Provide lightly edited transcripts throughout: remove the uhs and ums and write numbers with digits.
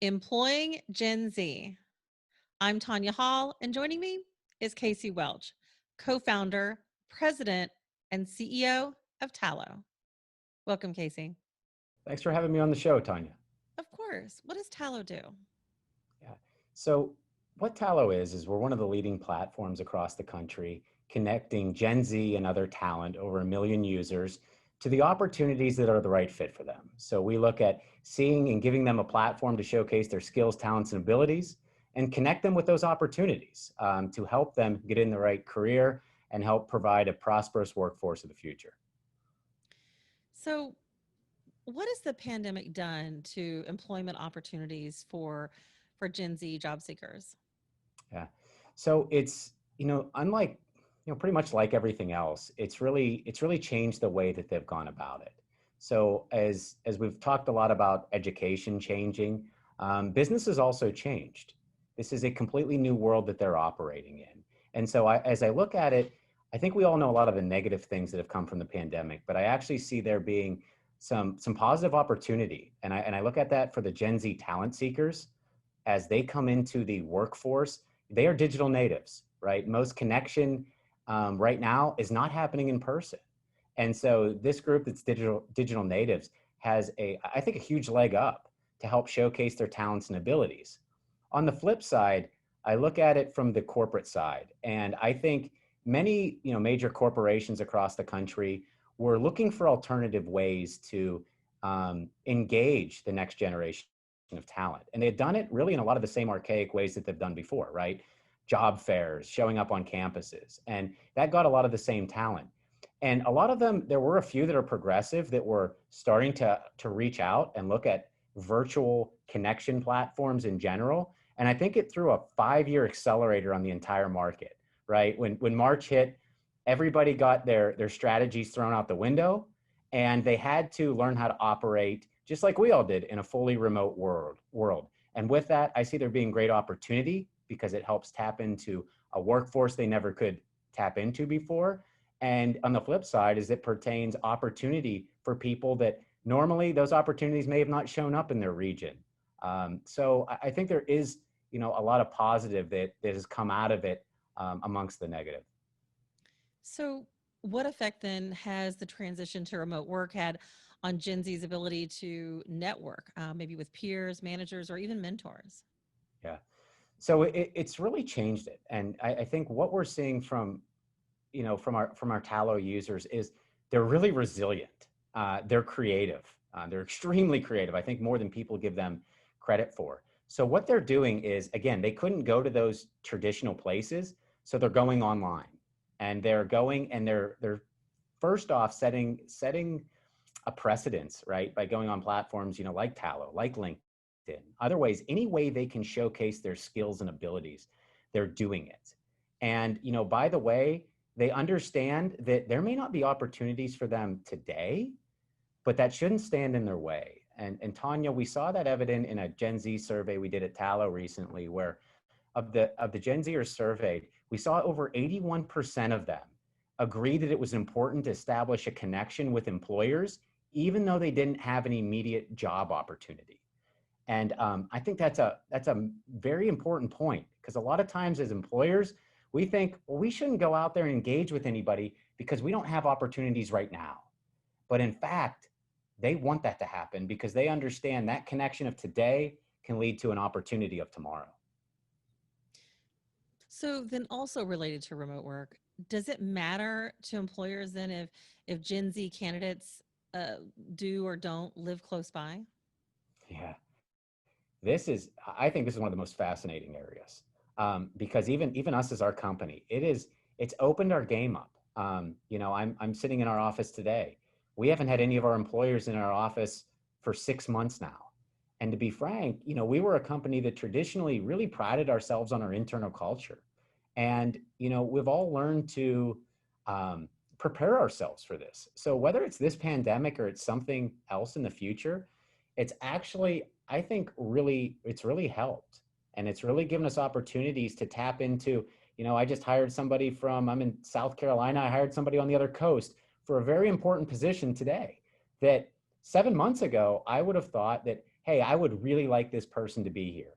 Employing Gen Z. I'm Tonya Hall, and joining me is Casey Welch, co founder, president, and CEO of Tallo. Welcome, Casey. Thanks for having me on the show, Tanya. Of course. What does Tallo do? Yeah. So what Tallo is we're one of the leading platforms across the country connecting Gen Z and other talent, over 1 million users, to the opportunities that are the right fit for them. So we look at seeing and giving them a platform to showcase their skills, talents, and abilities and connect them with those opportunities to help them get in the right career and help provide a prosperous workforce of the future. So, what has the pandemic done to employment opportunities for Gen Z job seekers? Yeah. So unlike, pretty much like everything else, it's really changed the way that they've gone about it. So as we've talked a lot about education changing, business has also changed. This is a completely new world that they're operating in. And so as I look at it, I think we all know a lot of the negative things that have come from the pandemic, but I actually see there being some positive opportunity. And I look at that for the Gen Z talent seekers as they come into the workforce. They are digital natives, right? Most connection right now is not happening in person. And so this group that's digital natives has I think, a huge leg up to help showcase their talents and abilities. On the flip side, I look at it from the corporate side, and I think many, major corporations across the country were looking for alternative ways to engage the next generation of talent. And they had done it really in a lot of the same archaic ways that they've done before, right? Job fairs, showing up on campuses. And that got a lot of the same talent. And a lot of them, there were a few that are progressive that were starting to reach out and look at virtual connection platforms in general. And I think it threw a 5-year accelerator on the entire market, right? When March hit, everybody got their strategies thrown out the window, and they had to learn how to operate just like we all did in a fully remote world. And with that, I see there being great opportunity because it helps tap into a workforce they never could tap into before. And on the flip side, is it pertains opportunity for people that normally those opportunities may have not shown up in their region. So I think there is, a lot of positive that has come out of it amongst the negative. So, what effect then has the transition to remote work had on Gen Z's ability to network, maybe with peers, managers, or even mentors? Yeah. So it's really changed it. And I think what we're seeing from our Tallo users is they're really resilient. They're creative. They're extremely creative. I think more than people give them credit for. So what they're doing is, again, they couldn't go to those traditional places, so they're going online, and they're first off setting a precedence, right, by going on platforms, like Tallo, like LinkedIn, other ways, any way they can showcase their skills and abilities, they're doing it. And, by the way, they understand that there may not be opportunities for them today, but that shouldn't stand in their way. And Tonya, we saw that evident in a Gen Z survey we did at Tallo recently, where of the Gen Zers surveyed, we saw over 81% of them agree that it was important to establish a connection with employers, even though they didn't have an immediate job opportunity. And I think that's a very important point, because a lot of times as employers, we think, well, we shouldn't go out there and engage with anybody because we don't have opportunities right now. But in fact, they want that to happen because they understand that connection of today can lead to an opportunity of tomorrow. So then, also related to remote work, does it matter to employers then if Gen Z candidates uh, do or don't live close by? Yeah, I think this is one of the most fascinating areas, because even us as our company, it's opened our game up. I'm sitting in our office today. We haven't had any of our employers in our office for 6 months now. And to be frank, we were a company that traditionally really prided ourselves on our internal culture. And, we've all learned to prepare ourselves for this. So whether it's this pandemic or it's something else in the future, it's actually, I think, it's really helped. And it's really given us opportunities to tap into, I just hired somebody I'm in South Carolina. I hired somebody on the other coast for a very important position today that 7 months ago, I would have thought that, hey, I would really like this person to be here.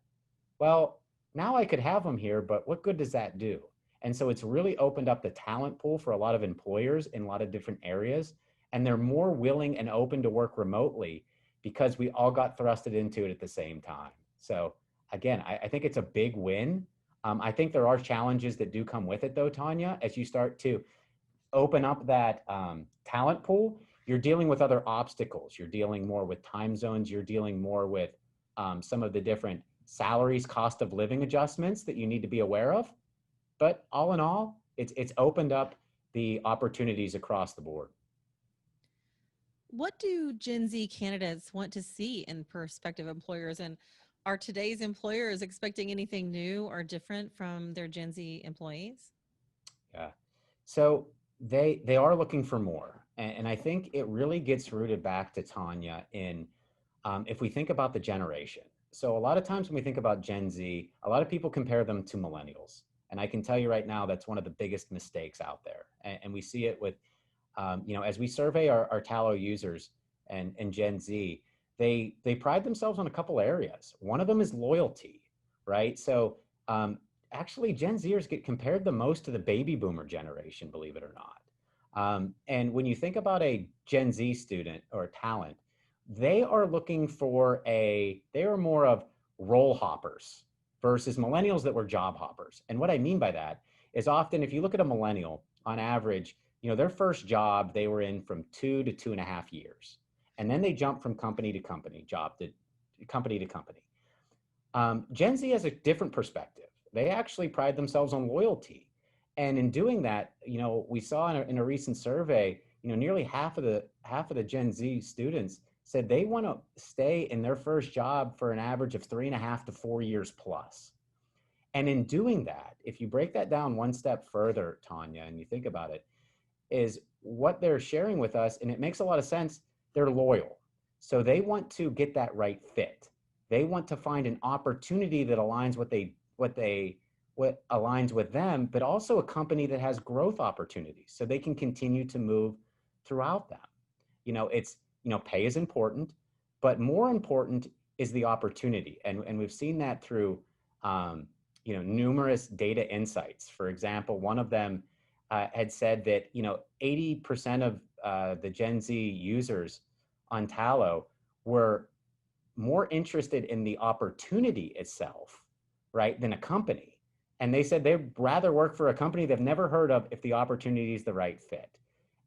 Well, now I could have them here, but what good does that do? And so it's really opened up the talent pool for a lot of employers in a lot of different areas. And they're more willing and open to work remotely because we all got thrusted into it at the same time. So again, I think it's a big win. I think there are challenges that do come with it though, Tonya, as you start to open up that talent pool, you're dealing with other obstacles. You're dealing more with time zones. You're dealing more with some of the different salaries, cost of living adjustments that you need to be aware of. But all in all, it's opened up the opportunities across the board. What do Gen Z candidates want to see in prospective employers? And are today's employers expecting anything new or different from their Gen Z employees? Yeah. So they are looking for more, and I think it really gets rooted back to Tonya in if we think about the generation. So a lot of times when we think about Gen Z, a lot of people compare them to millennials, and I can tell you right now that's one of the biggest mistakes out there, and we see it with as we survey our Tallo users and Gen Z, they pride themselves on a couple areas. One of them is loyalty, right? So actually, Gen Zers get compared the most to the baby boomer generation, believe it or not. And when you think about a Gen Z student or talent, they are looking for they are more of role hoppers versus millennials that were job hoppers. And what I mean by that is often if you look at a millennial on average, their first job they were in from 2 to 2.5 years. And then they jump from company to company, job to company to company. Gen Z has a different perspective. They actually pride themselves on loyalty. And in doing that, we saw in a recent survey, nearly half of the Gen Z students said they want to stay in their first job for an average of 3.5 to 4 years plus. And in doing that, if you break that down one step further, Tonya, and you think about it, is what they're sharing with us, and it makes a lot of sense, they're loyal. So they want to get that right fit. They want to find an opportunity that aligns what aligns with them, but also a company that has growth opportunities so they can continue to move throughout them. It's, pay is important, but more important is the opportunity. And we've seen that through, numerous data insights. For example, one of them had said that 80% of the Gen Z users on Tallo were more interested in the opportunity itself, right, than a company. And they said they'd rather work for a company they've never heard of if the opportunity is the right fit.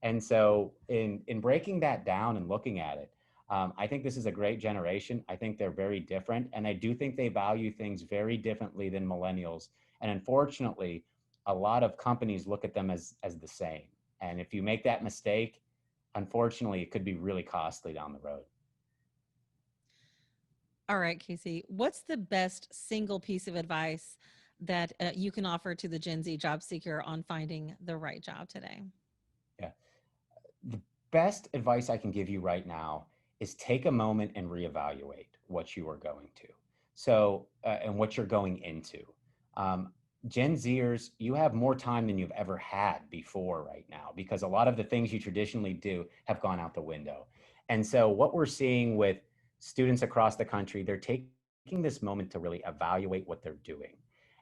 And so in breaking that down and looking at it, I think this is a great generation. I think they're very different. And I do think they value things very differently than millennials. And unfortunately, a lot of companies look at them as the same. And if you make that mistake, unfortunately, it could be really costly down the road. All right, Casey, what's the best single piece of advice that you can offer to the Gen Z job seeker on finding the right job today? Yeah. The best advice I can give you right now is take a moment and reevaluate what you are going to. So, and what you're going into. Um, Gen Zers, you have more time than you've ever had before right now because a lot of the things you traditionally do have gone out the window. And so, what we're seeing with students across the country, they're taking this moment to really evaluate what they're doing.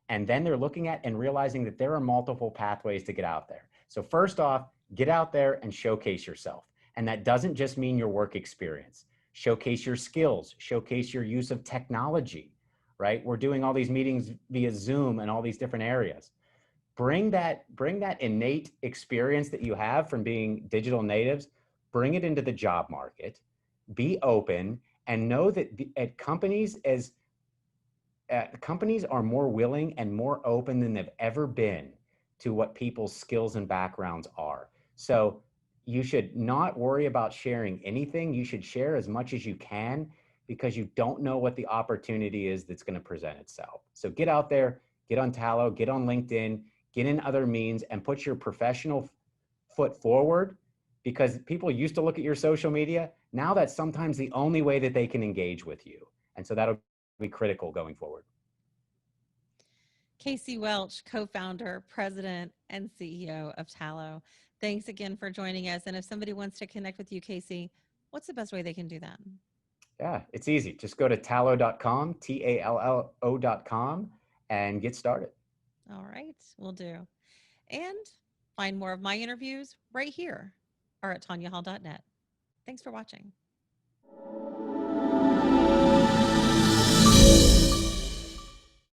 And then they're looking at and realizing that there are multiple pathways to get out there. So, first off, get out there and showcase yourself. And that doesn't just mean your work experience. Showcase your skills, showcase your use of technology, right? We're doing all these meetings via Zoom and all these different areas. Bring that innate experience that you have from being digital natives, bring it into the job market, be open, and know that at companies are more willing and more open than they've ever been to what people's skills and backgrounds are. So you should not worry about sharing anything. You should share as much as you can because you don't know what the opportunity is that's going to present itself. So get out there, get on Tallo, get on LinkedIn, get in other means and put your professional foot forward because people used to look at your social media. Now that's sometimes the only way that they can engage with you. And so that'll be critical going forward. Casey Welch, co founder, president, and CEO of Tallo. Thanks again for joining us. And if somebody wants to connect with you, Casey, what's the best way they can do that? Yeah, it's easy. Just go to tallo.com, Tallo.com, and get started. All right, we'll do. And find more of my interviews right here or at tonyahall.net. Thanks for watching.